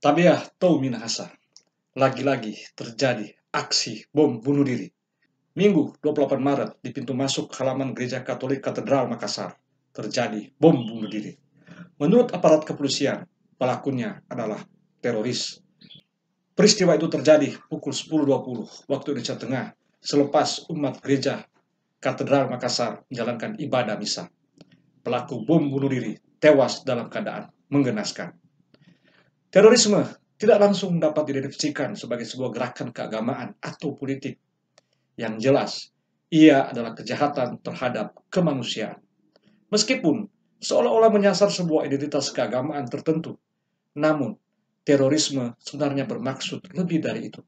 Tabiah Tau Minahasa, lagi-lagi terjadi aksi bom bunuh diri. Minggu 28 Maret di pintu masuk halaman Gereja Katolik Katedral Makassar, terjadi bom bunuh diri. Menurut aparat kepolisian, pelakunya adalah teroris. Peristiwa itu terjadi pukul 10.20 waktu Indonesia Tengah, selepas umat Gereja Katedral Makassar menjalankan ibadah misa. Pelaku bom bunuh diri tewas dalam keadaan menggenaskan. Terorisme tidak langsung dapat didefinisikan sebagai sebuah gerakan keagamaan atau politik. Yang jelas, ia adalah kejahatan terhadap kemanusiaan. Meskipun seolah-olah menyasar sebuah identitas keagamaan tertentu, namun terorisme sebenarnya bermaksud lebih dari itu.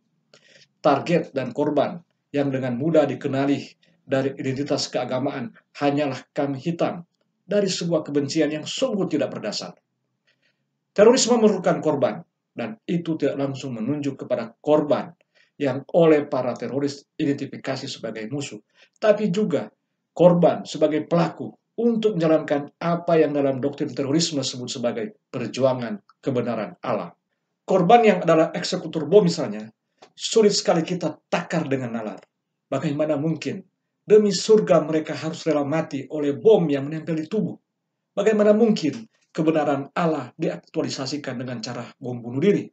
Target dan korban yang dengan mudah dikenali dari identitas keagamaan hanyalah kambing hitam dari sebuah kebencian yang sungguh tidak berdasar. Terorisme memerlukan korban, dan itu tidak langsung menunjuk kepada korban yang oleh para teroris identifikasi sebagai musuh, tapi juga korban sebagai pelaku untuk menjalankan apa yang dalam doktrin terorisme disebut sebagai perjuangan kebenaran Allah. Korban yang adalah eksekutor bom misalnya, sulit sekali kita takar dengan nalar. Bagaimana mungkin demi surga mereka harus rela mati oleh bom yang menempel di tubuh? Bagaimana mungkin kebenaran Allah diaktualisasikan dengan cara bom bunuh diri?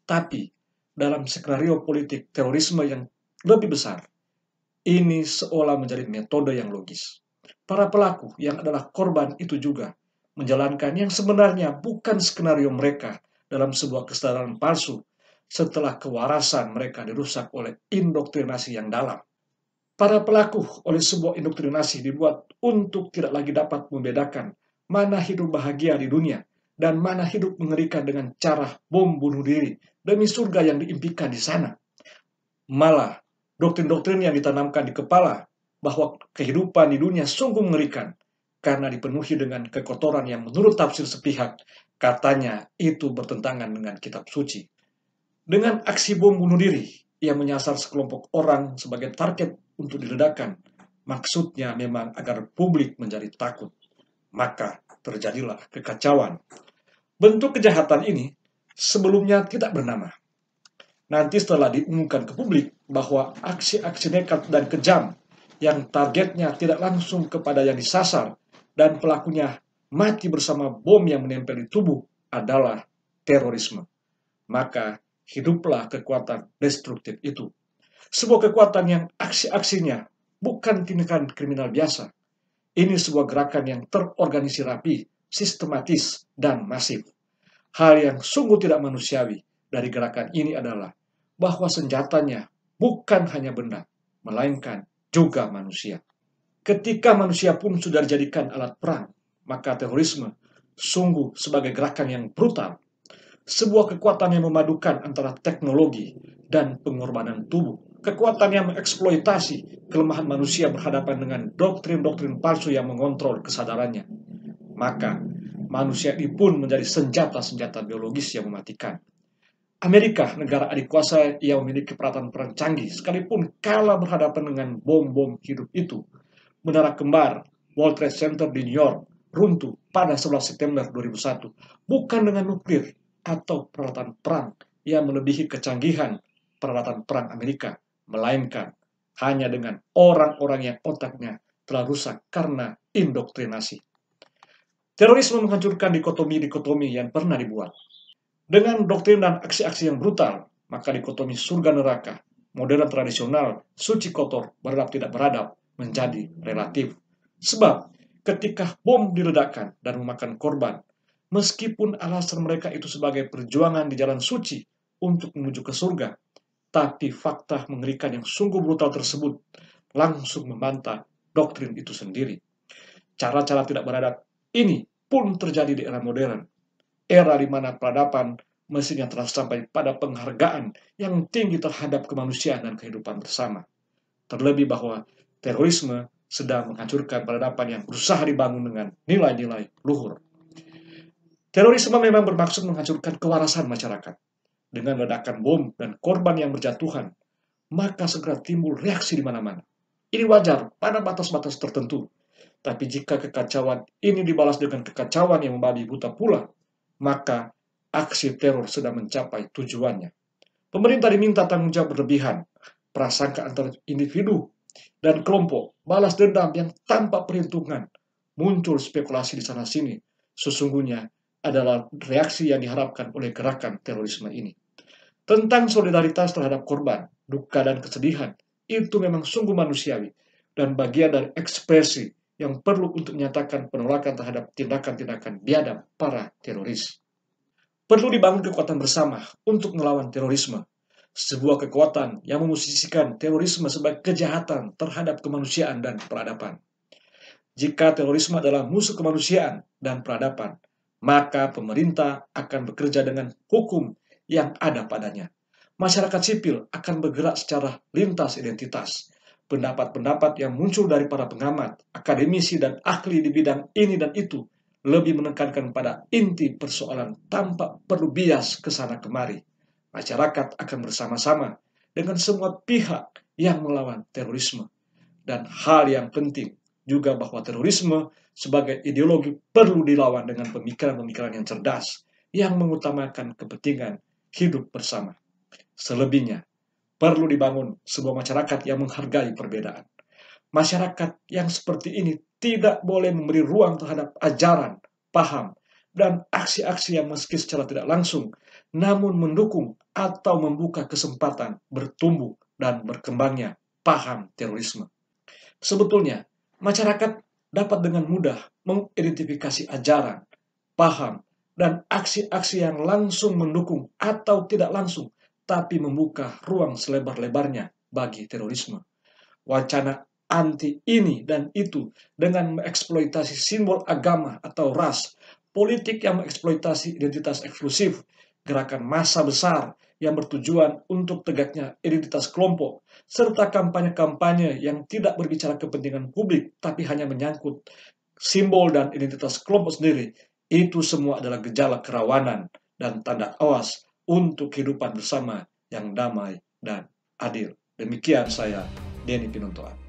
Tapi dalam skenario politik terorisme yang lebih besar, ini seolah menjadi metode yang logis. Para pelaku yang adalah korban itu juga menjalankan yang sebenarnya bukan skenario mereka dalam sebuah kesadaran palsu setelah kewarasan mereka dirusak oleh indoktrinasi yang dalam. Para pelaku oleh sebuah indoktrinasi dibuat untuk tidak lagi dapat membedakan mana hidup bahagia di dunia dan mana hidup mengerikan dengan cara bom bunuh diri demi surga yang diimpikan di sana. Malah, doktrin-doktrin yang ditanamkan di kepala bahwa kehidupan di dunia sungguh mengerikan karena dipenuhi dengan kekotoran yang menurut tafsir sepihak katanya itu bertentangan dengan kitab suci. Dengan aksi bom bunuh diri yang menyasar sekelompok orang sebagai target untuk diledakkan, maksudnya memang agar publik menjadi takut. Maka terjadilah kekacauan. Bentuk kejahatan ini sebelumnya tidak bernama. Nanti setelah diumumkan ke publik bahwa aksi-aksi nekat dan kejam yang targetnya tidak langsung kepada yang disasar dan pelakunya mati bersama bom yang menempel di tubuh adalah terorisme. Maka hiduplah kekuatan destruktif itu. Sebuah kekuatan yang aksi-aksinya bukan tindakan kriminal biasa. Ini sebuah gerakan yang terorganisir rapi, sistematis, dan masif. Hal yang sungguh tidak manusiawi dari gerakan ini adalah bahwa senjatanya bukan hanya benda, melainkan juga manusia. Ketika manusia pun sudah dijadikan alat perang, maka terorisme sungguh sebagai gerakan yang brutal. Sebuah kekuatan yang memadukan antara teknologi dan pengorbanan tubuh. Kekuatan yang mengeksploitasi kelemahan manusia berhadapan dengan doktrin-doktrin palsu yang mengontrol kesadarannya. Maka manusia ini pun menjadi senjata-senjata biologis yang mematikan. Amerika, negara adik kuasa yang memiliki peralatan perang canggih, sekalipun kalah berhadapan dengan bom-bom hidup itu. Menara kembar World Trade Center di New York runtuh pada 11 September 2001, bukan dengan nuklir atau peralatan perang yang melebihi kecanggihan peralatan perang Amerika, melainkan hanya dengan orang-orang yang otaknya telah rusak karena indoktrinasi. Terorisme menghancurkan dikotomi-dikotomi yang pernah dibuat. Dengan doktrin dan aksi-aksi yang brutal, maka dikotomi surga neraka, modern tradisional, suci kotor, beradab tidak beradab, menjadi relatif. Sebab ketika bom diledakkan dan memakan korban, meskipun alasan mereka itu sebagai perjuangan di jalan suci untuk menuju ke surga, tapi fakta mengerikan yang sungguh brutal tersebut langsung membantah doktrin itu sendiri. Cara-cara tidak beradab ini pun terjadi di era modern, era di mana peradaban mestinya telah sampai pada penghargaan yang tinggi terhadap kemanusiaan dan kehidupan bersama. Terlebih bahwa terorisme sedang menghancurkan peradaban yang berusaha dibangun dengan nilai-nilai luhur. Terorisme memang bermaksud menghancurkan kewarasan masyarakat. Dengan ledakan bom dan korban yang berjatuhan, maka segera timbul reaksi di mana-mana. Ini wajar pada batas-batas tertentu. Tapi jika kekacauan ini dibalas dengan kekacauan yang membabi buta pula, maka aksi teror sudah mencapai tujuannya. Pemerintah diminta tanggung jawab berlebihan, prasangka antar individu dan kelompok, balas dendam yang tanpa perhitungan, muncul spekulasi di sana-sini, sesungguhnya adalah reaksi yang diharapkan oleh gerakan terorisme ini. Tentang solidaritas terhadap korban, duka dan kesedihan, itu memang sungguh manusiawi dan bagian dari ekspresi yang perlu untuk menyatakan penolakan terhadap tindakan-tindakan biadab para teroris. Perlu dibangun kekuatan bersama untuk melawan terorisme, sebuah kekuatan yang memusisikan terorisme sebagai kejahatan terhadap kemanusiaan dan peradaban. Jika terorisme adalah musuh kemanusiaan dan peradaban, maka pemerintah akan bekerja dengan hukum yang ada padanya. Masyarakat sipil akan bergerak secara lintas identitas. Pendapat-pendapat yang muncul dari para pengamat, akademisi, dan ahli di bidang ini dan itu lebih menekankan pada inti persoalan tanpa perlu bias ke sana kemari. Masyarakat akan bersama-sama dengan semua pihak yang melawan terorisme. Dan hal yang penting juga bahwa terorisme sebagai ideologi perlu dilawan dengan pemikiran-pemikiran yang cerdas, yang mengutamakan kepentingan hidup bersama. Selebihnya, perlu dibangun sebuah masyarakat yang menghargai perbedaan. Masyarakat yang seperti ini tidak boleh memberi ruang terhadap ajaran, paham, dan aksi-aksi yang meski secara tidak langsung, namun mendukung atau membuka kesempatan bertumbuh dan berkembangnya paham terorisme. Sebetulnya, masyarakat dapat dengan mudah mengidentifikasi ajaran, paham, dan aksi-aksi yang langsung mendukung atau tidak langsung, tapi membuka ruang selebar-lebarnya bagi terorisme. Wacana anti ini dan itu dengan mengeksploitasi simbol agama atau ras, politik yang mengeksploitasi identitas eksklusif, gerakan massa besar yang bertujuan untuk tegaknya identitas kelompok, serta kampanye-kampanye yang tidak berbicara kepentingan publik tapi hanya menyangkut simbol dan identitas kelompok sendiri, itu semua adalah gejala kerawanan dan tanda awas untuk kehidupan bersama yang damai dan adil. Demikian saya, Denny Pinontoan.